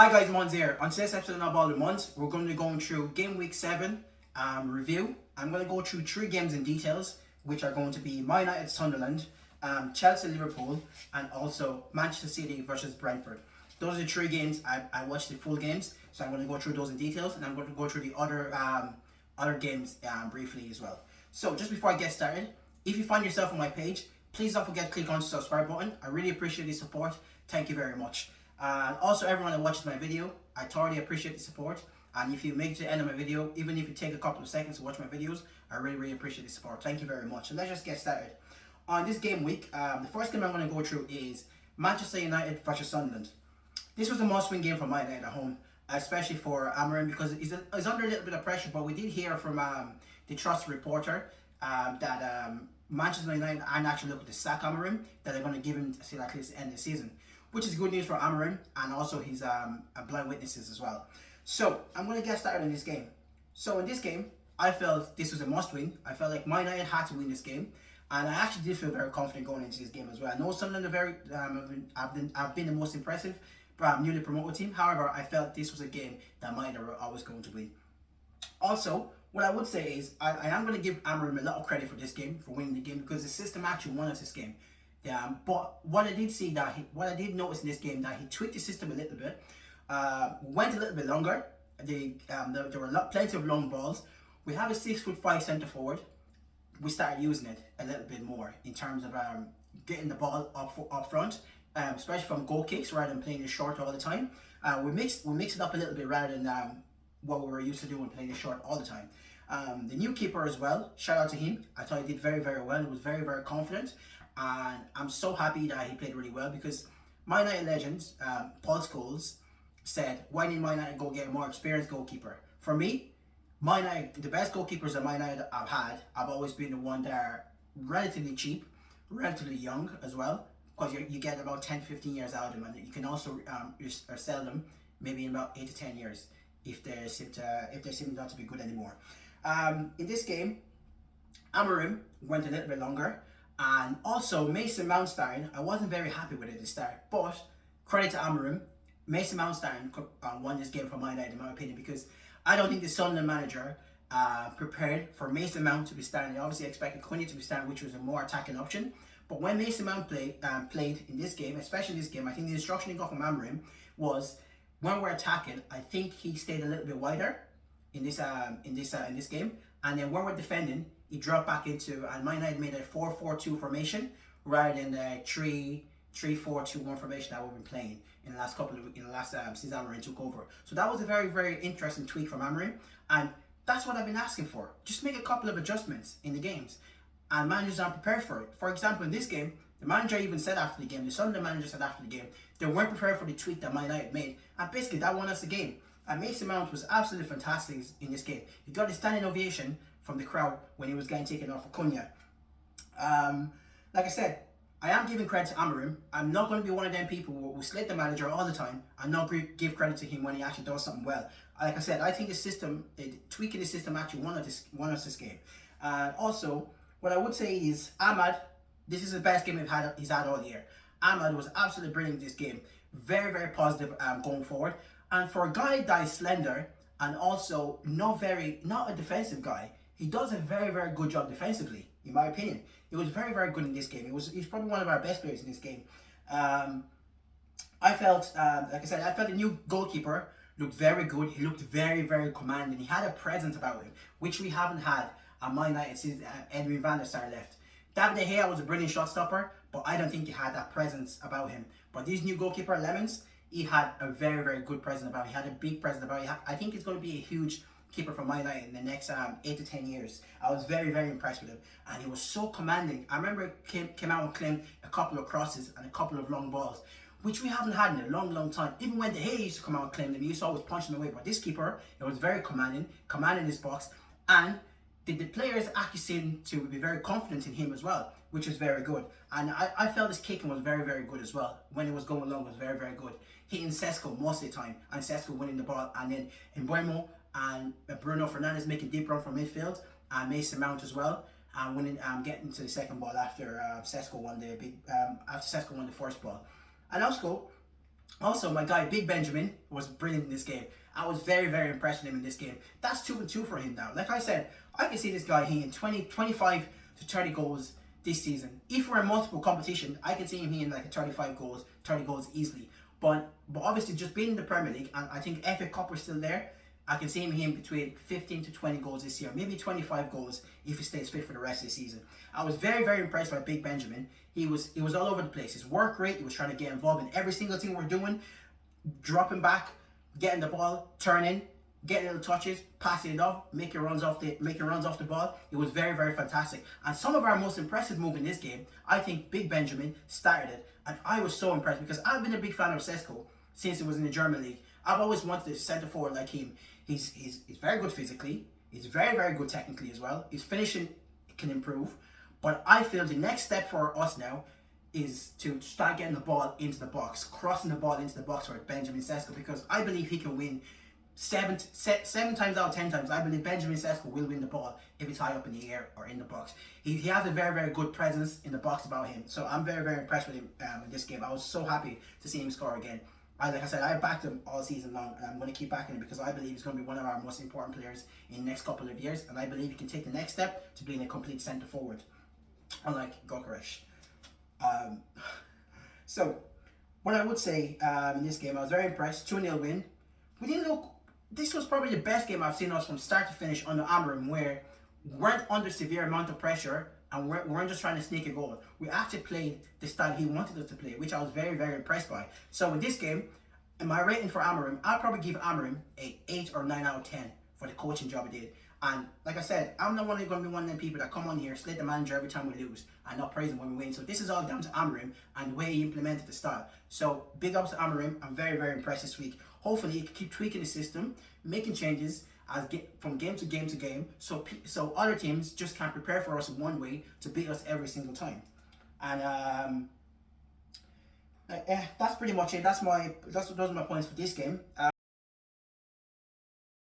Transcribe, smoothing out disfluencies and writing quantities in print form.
Hi guys, Mons here. On today's episode of Ball with Mons, we're going to be going through game week 7 review. I'm going to go through 3 games in details, which are going to be Man United Sunderland, Chelsea Liverpool, and also Manchester City versus Brentford. Those are the 3 games. I watched the full games, so I'm going to go through those in details, and I'm going to go through the other games briefly as well. So just before I get started, if you find yourself on my page, please don't forget to click on the subscribe button. I really appreciate the support. Thank you very much. And also everyone that watches my video, I thoroughly appreciate the support. And if you make it to the end of my video, even if you take a couple of seconds to watch my videos, I really appreciate the support. Thank you very much. So let's just get started. On this game week, the first game I'm going to go through is Manchester United versus Sunderland. This was a must-win game for Man United at home, especially for Amorim, because he's under a little bit of pressure. But we did hear from the trusted reporter that Manchester United aren't actually looking to sack Amorim, that they're going to give him till at least the end of the season, which is good news for Amorim and also his blind witnesses as well. So I'm going to get started on this game. So in this game, I felt this was a must-win. I felt like Man United had to win this game, and I actually did feel very confident going into this game as well. I know Sunderland are very have been the most impressive newly promoted team. However, I felt this was a game that Man United were always going to win. Also, what I would say is I am going to give Amorim a lot of credit for this game, for winning the game, because the system actually won us this game. But what I did see what I did notice in this game, that he tweaked the system a little bit, went a little bit longer. There were plenty of long balls. We have a 6'5" centre forward. We started using it a little bit more in terms of getting the ball up front, especially from goal kicks rather than playing it short all the time. We mixed it up a little bit rather than what we were used to doing, playing it short all the time. The new keeper as well, shout out to him. I thought he did very well. He was very confident, and I'm so happy that he played really well, because Man United legends Paul Scholes said, why didn't Man United go get a more experienced goalkeeper? For me, Man United, the best goalkeepers that Man United have had have always been the one that are relatively cheap, relatively young as well, because you get about 10-15 years out of them, and you can also sell them maybe in about 8 to 10 years if they seem not to be good anymore. In this game, Amorim went a little bit longer, and also Mason Mount starting. I wasn't very happy with it at the start, but credit to Amorim, Mason Mount starting won this game for Man United in my opinion, because I don't think the Sunderland manager prepared for Mason Mount to be starting. They obviously expected Cunha to be starting, which was a more attacking option. But when Mason Mount played in this game, especially this game, I think the instruction he got from Amorim was, when we're attacking, I think he stayed a little bit wider in this game, and then when we're defending, he dropped back into, and Man United made a 4-4-2 formation rather than the 3-4-2-1 formation that we've been playing in the last since Amorim took over. So that was a very interesting tweak from Amorim, and that's what I've been asking for. Just make a couple of adjustments in the games, and managers aren't prepared for it. For example, in this game, the manager even said after the game, the Sunderland manager said after the game, they weren't prepared for the tweak that Man United made, and basically that won us the game. And Mason Mount was absolutely fantastic in this game. He got a standing ovation from the crowd when he was getting taken off for Cunha. Like I said, I am giving credit to Amorim. I'm not going to be one of them people who will slate the manager all the time and not give credit to him when he actually does something well. Like I said, I think tweaking the system actually won us this game. Also, what I would say is Ahmad, this is the best game he's had all year. Ahmad was absolutely brilliant in this game. Very positive going forward. And for a guy that is slender and also not a defensive guy, he does a very good job defensively, in my opinion. He was very good in this game. He's probably one of our best players in this game. I felt, like I said, I felt the new goalkeeper looked very good. He looked very commanding. He had a presence about him, which we haven't had at Man United since Edwin van der Sar left. David De Gea was a brilliant shot stopper, but I don't think he had that presence about him. But this new goalkeeper, Lemons, he had a very good presence about him. He had a big presence about him. I think he's going to be a huge keeper for Man United in the next 8 to 10 years. I was very impressed with him, and he was so commanding. I remember he came out and claimed a couple of crosses and a couple of long balls, which we haven't had in a long time. Even when De Gea used to come out and claim them, he used to always punch them away. But this keeper, it was very commanding his box, and the players actually seemed to be very confident in him as well, which was very good. And I felt his kicking was very good as well. When it was going long, it was very good. Hitting Sesko most of the time, and Sesko winning the ball, and then Mbeumo and Bruno Fernandes making deep run from midfield, and Mason Mount as well, and winning, getting to the second ball after Sesko won the first ball. And also, Also, my guy Big Benjamin was brilliant in this game. I was very, very impressed with him in this game. That's 2-2 for him now. Like I said, I can see this guy hitting 25 to 30 goals this season. If we're in multiple competition, I can see him hitting like 30 goals easily. But obviously, just being in the Premier League, and I think FA Cup is still there, I can see him hitting between 15 to 20 goals this year, maybe 25 goals if he stays fit for the rest of the season. I was very, very impressed by Big Benjamin. He was all over the place. His work rate, he was trying to get involved in every single thing we're doing, dropping back, getting the ball, turning, getting little touches, passing it off, making runs off the ball. It was very, very fantastic. And some of our most impressive move in this game, I think Big Benjamin started it. And I was so impressed because I've been a big fan of Sesko since he was in the German league. I've always wanted a centre forward like him. He's very good physically. He's very, very good technically as well. His finishing can improve. But I feel the next step for us now is to start getting the ball into the box, crossing the ball into the box for Benjamin Sesko, because I believe he can win seven times out of 10 times. I believe Benjamin Sesko will win the ball if it's high up in the air or in the box. He has a very, very good presence in the box about him. So I'm very, very impressed with him in this game. I was so happy to see him score again. Like I said, I backed him all season long, and I'm going to keep backing him because I believe he's going to be one of our most important players in the next couple of years, and I believe he can take the next step to being a complete centre forward, unlike Gokaresh. So, what I would say in this game, I was very impressed. 2-0 win. We didn't look. This was probably the best game I've seen us from start to finish under Amorim, where we weren't under severe amount of pressure and we weren't just trying to sneak a goal. We actually played the style he wanted us to play, which I was very, very impressed by. So in this game, in my rating for Amorim, I'll probably give Amorim a 8 or 9 out of 10 for the coaching job he did. And like I said, I'm not going to be one of them people that come on here, slate the manager every time we lose and not praise him when we win. So this is all down to Amorim and the way he implemented the style. So big ups to Amorim. I'm very, very impressed this week. Hopefully he can keep tweaking the system, making changes from game to game to game, so other teams just can't prepare for us in one way to beat us every single time. And that's pretty much it. Those are my points for this game.